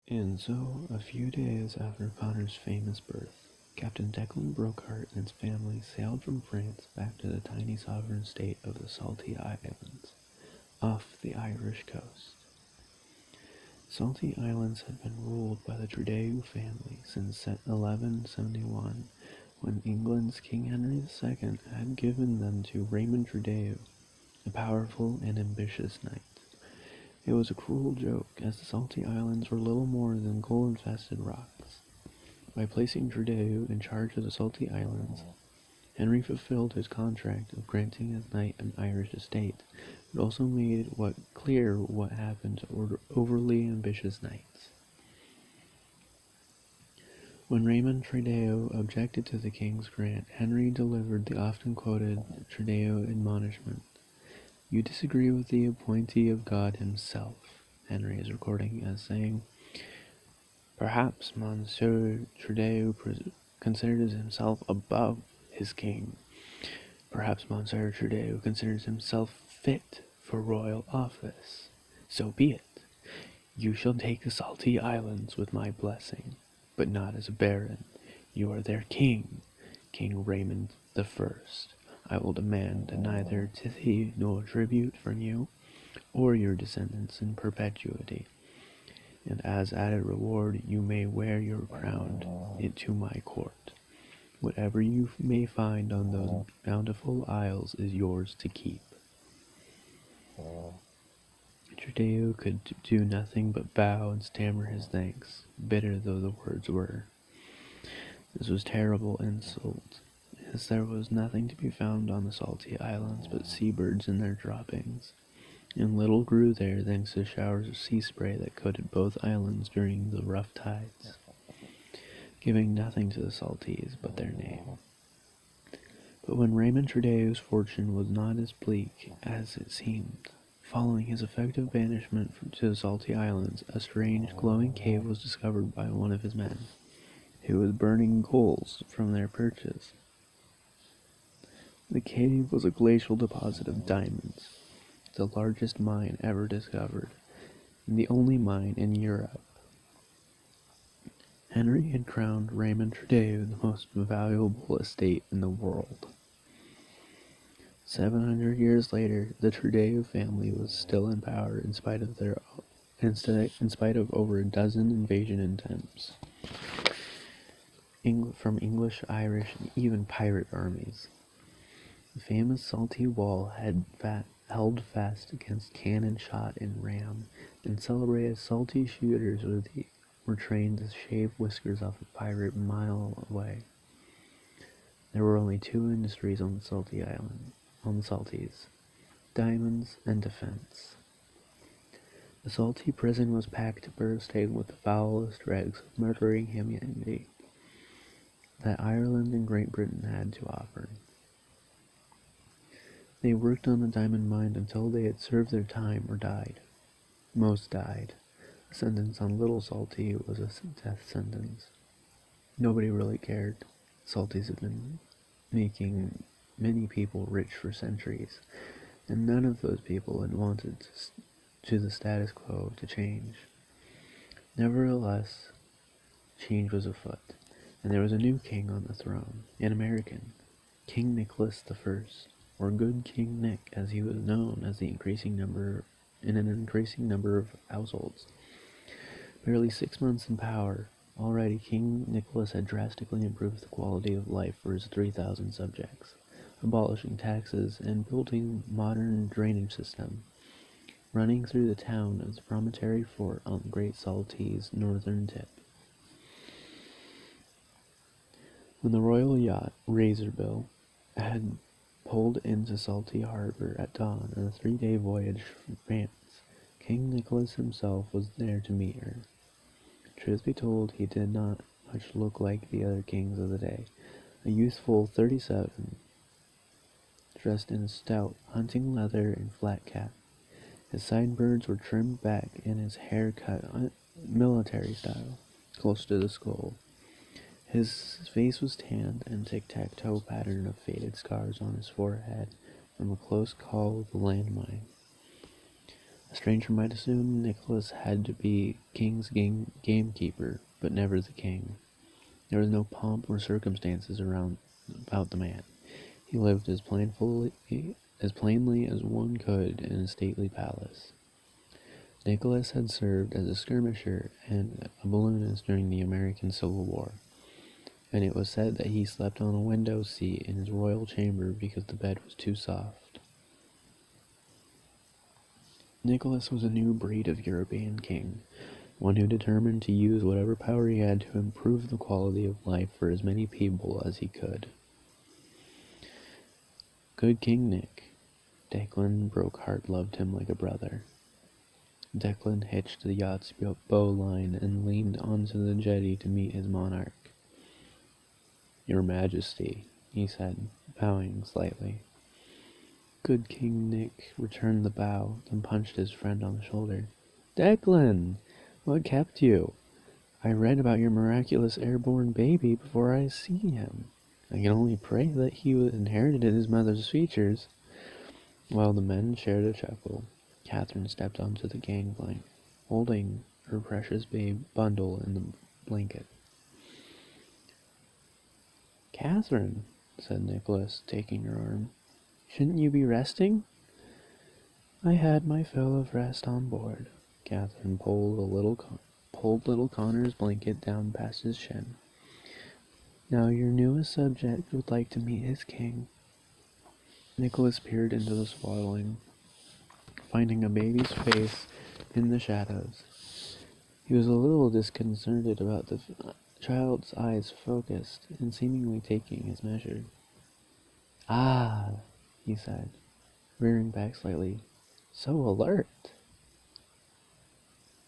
And so, a few days after Connor's famous birth, Captain Declan Brockhart and his family sailed from France back to the tiny sovereign state of the Salty Islands, off the Irish coast. Salty Islands had been ruled by the Trudeau family since 1171, when England's King Henry II had given them to Raymond Trudeau, a powerful and ambitious knight. It was a cruel joke, as the Salty Islands were little more than coal-infested rocks. By placing Trudeau in charge of the Salty Islands, Henry fulfilled his contract of granting his knight an Irish estate, but also made clear what happened to overly ambitious knights. When Raymond Trudeau objected to the king's grant, Henry delivered the often-quoted Trudeau admonishment. "You disagree with the appointee of God himself," Henry is recording as saying. "Perhaps Monsieur Trudeau considers himself above his king. Perhaps Monsieur Trudeau considers himself fit for royal office. So be it. You shall take the Salty Islands with my blessing, but not as a baron. You are their king, King Raymond the First. I will demand neither tithe nor tribute from you, or your descendants in perpetuity. And as added reward, you may wear your crown into my court. Whatever you may find on those bountiful isles is yours to keep." Trudeau could do nothing but bow and stammer his thanks, bitter though the words were. This was terrible insult, as there was nothing to be found on the Salty Islands but seabirds and their droppings, and little grew there thanks to showers of sea spray that coated both islands during the rough tides, giving nothing to the Salties but their name. But when Raymond Trudeau's fortune was not as bleak as it seemed, following his effective banishment to the Salty Islands, a strange glowing cave was discovered by one of his men, who was burning coals from their perches. The cave was a glacial deposit of diamonds, the largest mine ever discovered, and the only mine in Europe. Henry had crowned Raymond Trudeau the most valuable estate in the world. 700 years later, the Trudeau family was still in power in spite of over a dozen invasion attempts from English, Irish, and even pirate armies. The famous Salty Wall had held fast against cannon shot and ram, and celebrated Salty shooters were trained to shave whiskers off a pirate a mile away. There were only two industries on the Salties: diamonds and defense. The Salty prison was packed bursting with the foulest dregs of murdering humanity that Ireland and Great Britain had to offer. They worked on the diamond mine until they had served their time or died. Most died. A sentence on Little Salty was a death sentence. Nobody really cared. Salties had been making many people rich for centuries, and none of those people had wanted to the status quo to change. Nevertheless, change was afoot, and there was a new king on the throne, an American, King Nicholas I, or Good King Nick, as he was known in an increasing number of households. Barely 6 months in power, already King Nicholas had drastically improved the quality of life for his 3,000 subjects, abolishing taxes and building a modern drainage system running through the town of the Promontory Fort on the Great Salty's northern tip. When the royal yacht Razorbill had pulled into Salty Harbor at dawn on a 3-day voyage from France, King Nicholas himself was there to meet her. Truth be told, he did not much look like the other kings of the day. A youthful 37, dressed in a stout hunting leather and flat cap. His sideburns were trimmed back and his hair cut military style, close to the skull. His face was tanned and tic-tac-toe pattern of faded scars on his forehead from a close call with a landmine. A stranger might assume Nicholas had to be king's gamekeeper, but never the king. There was no pomp or circumstances about the man. He lived as plainly as one could in a stately palace. Nicholas had served as a skirmisher and a balloonist during the American Civil War, and it was said that he slept on a window seat in his royal chamber because the bed was too soft. Nicholas was a new breed of European king, one who determined to use whatever power he had to improve the quality of life for as many people as he could. Good King Nick. Declan Brockhart loved him like a brother. Declan hitched the yacht's bowline and leaned onto the jetty to meet his monarch. "Your Majesty," he said, bowing slightly. Good King Nick returned the bow, then punched his friend on the shoulder. "Declan! What kept you? I read about your miraculous airborne baby before I seen him. I can only pray that he inherited his mother's features." While the men shared a chuckle, Catherine stepped onto the gangplank, holding her precious babe bundle in the blanket. "Catherine," said Nicholas, taking her arm, "shouldn't you be resting?" "I had my fill of rest on board." Catherine pulled little Connor's blanket down past his shin. "Now your newest subject would like to meet his king." Nicholas peered into the swaddling, finding a baby's face in the shadows. He was a little disconcerted about the child's eyes focused and seemingly taking his measure. "Ah," he said, rearing back slightly. "So alert."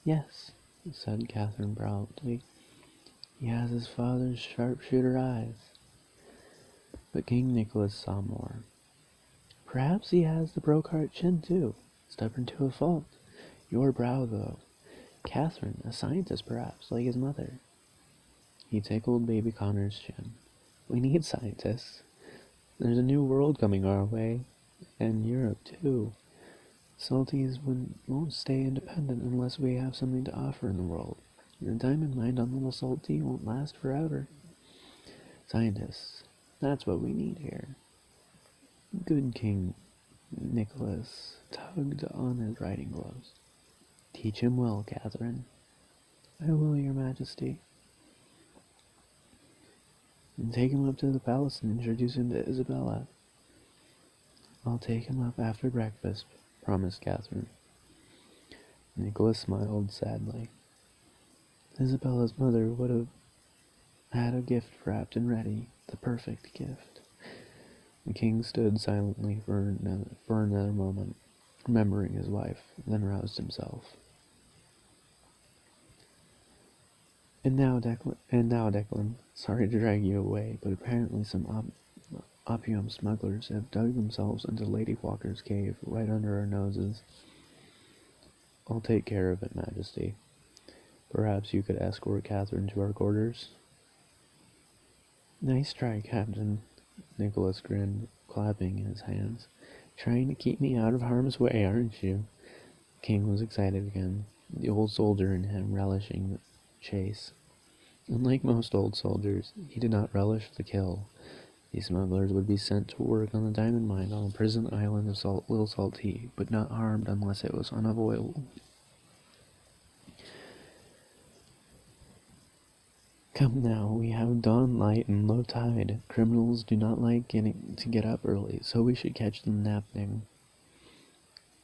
"Yes," said Catherine proudly. "He has his father's sharpshooter eyes." But King Nicholas saw more. "Perhaps he has the Brockhart chin, too. Stubborn to a fault. Your brow, though. Catherine, a scientist, perhaps, like his mother." He tickled baby Connor's chin. "We need scientists. There's a new world coming our way, and Europe, too. Salties won't stay independent unless we have something to offer in the world. The diamond mine on Little Salty won't last forever. Scientists, that's what we need here." Good King Nicholas tugged on his riding gloves. "Teach him well, Catherine." "I will, your Majesty." "And take him up to the palace and introduce him to Isabella." "I'll take him up after breakfast," promised Catherine. Nicholas smiled sadly. Isabella's mother would have had a gift wrapped and ready, the perfect gift. The king stood silently for another moment, remembering his wife, then roused himself. And now, Declan, sorry to drag you away, but apparently some opium smugglers have dug themselves into Lady Walker's cave right under our noses." "I'll take care of it, Majesty. Perhaps you could escort Catherine to our quarters?" "Nice try, Captain." Nicholas grinned, clapping his hands. "Trying to keep me out of harm's way, aren't you?" King was excited again, the old soldier in him relishing the chase. Unlike most old soldiers, he did not relish the kill. These smugglers would be sent to work on the diamond mine on a prison island of Little Salty, but not harmed unless it was unavoidable. "Come now, we have dawn light and low tide. Criminals do not like to get up early, so we should catch them napping."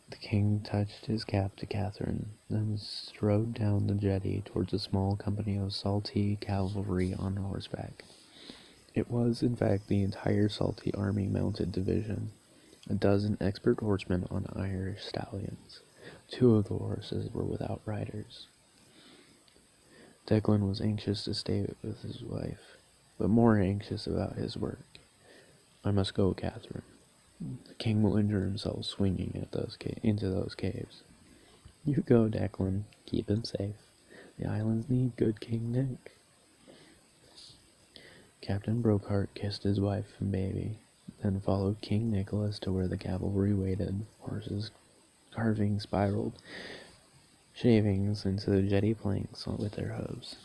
The king touched his cap to Catherine, then strode down the jetty towards a small company of Salty cavalry on horseback. It was, in fact, the entire Salty Army Mounted Division, a dozen expert horsemen on Irish stallions. 2 of the horses were without riders. Declan was anxious to stay with his wife, but more anxious about his work. "I must go, Catherine. The king will injure himself swinging into those caves." "You go, Declan. Keep him safe. The islands need good King Nick." Captain Brockhart kissed his wife and baby, then followed King Nicholas to where the cavalry waited, horses carving spiraled shavings into the jetty planks with their hooves.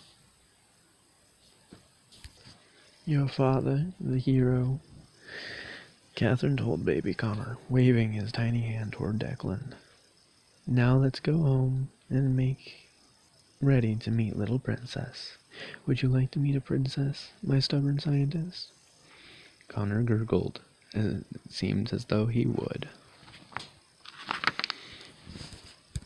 Your father, the hero, Catherine told baby Connor, waving his tiny hand toward Declan. Now let's go home and make ready to meet little princess. Would you like to meet a princess, my stubborn scientist? Connor gurgled, and it seemed as though he would.